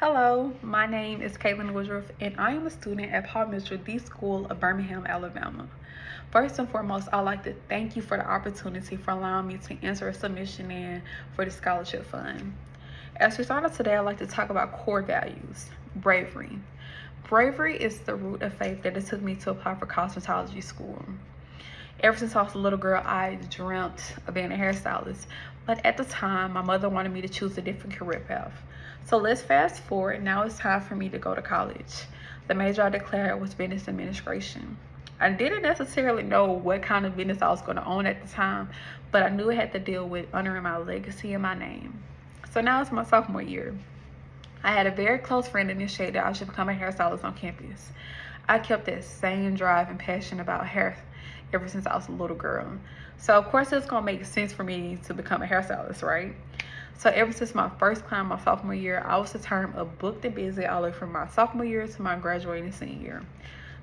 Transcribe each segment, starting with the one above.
Hello, my name is Caitlin Woodruff, and I am a student at Paul Mitchell D School of Birmingham, Alabama. First and foremost, I'd like to thank you for the opportunity for allowing me to enter a submission in for the scholarship fund. As we start off today, I'd like to talk about core values. Bravery. Bravery is the root of faith that it took me to apply for cosmetology school. Ever since I was a little girl, I dreamt of being a hairstylist. But at the time, my mother wanted me to choose a different career path. So let's fast forward. Now it's time for me to go to college. The major I declared was business administration. I didn't necessarily know what kind of business I was going to own at the time, but I knew it had to deal with honoring my legacy and my name. So now it's my sophomore year. I had a very close friend initiate that I should become a hairstylist on campus. I kept that same drive and passion about hair ever since I was a little girl. So of course it's gonna make sense for me to become a hairstylist, right? So ever since my first class my sophomore year, I was determined of booked and busy all the way from my sophomore year to my graduating senior year.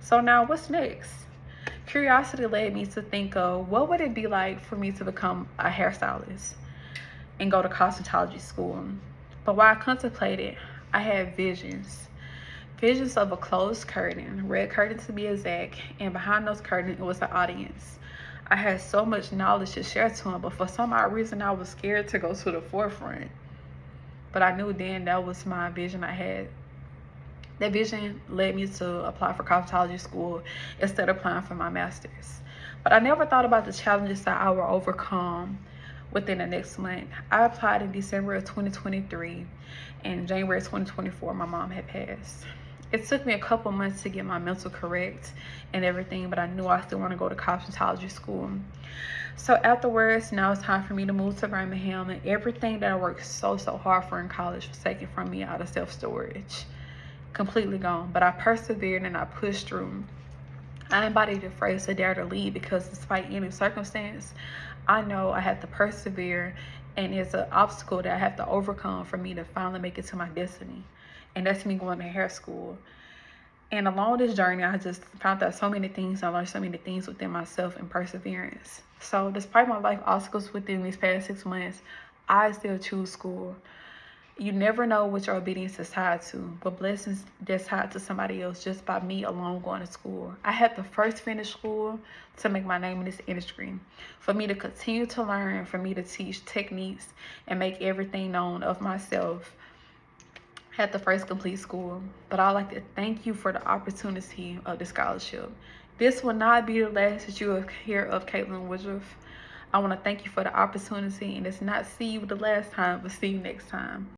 So now what's next? Curiosity led me to think of what would it be like for me to become a hairstylist and go to cosmetology school. But while I contemplated, I had visions. Visions of a closed curtain, red curtain to be exact, and behind those curtains it was the audience. I had so much knowledge to share to them, but for some odd reason I was scared to go to the forefront. But I knew then that was my vision I had. That vision led me to apply for cosmetology school instead of applying for my master's. But I never thought about the challenges that I would overcome within the next month. I applied in December of 2023, and in January 2024, my mom had passed. It took me a couple months to get my mental correct and everything, but I knew I still want to go to cosmetology school. So afterwards, now it's time for me to move to Birmingham, and everything that I worked so hard for in college was taken from me out of self-storage. Completely gone. But I persevered and I pushed through. I embodied the phrase to dare to lead because despite any circumstance, I know I have to persevere, and it's an obstacle that I have to overcome for me to finally make it to my destiny. And that's me going to hair school. And along this journey, I just found out so many things. I learned so many things within myself and perseverance. So despite my life obstacles within these past 6 months, I still choose school. You never know what your obedience is tied to, but blessings that's tied to somebody else just by me alone going to school. I had to first finish school to make my name in this industry. For me to continue to learn, for me to teach techniques and make everything known of myself, had to first complete school. But I'd like to thank you for the opportunity of the scholarship. This will not be the last that you will hear of Caitlin Woodruff. I want to thank you for the opportunity, and it's not see you the last time, but see you next time.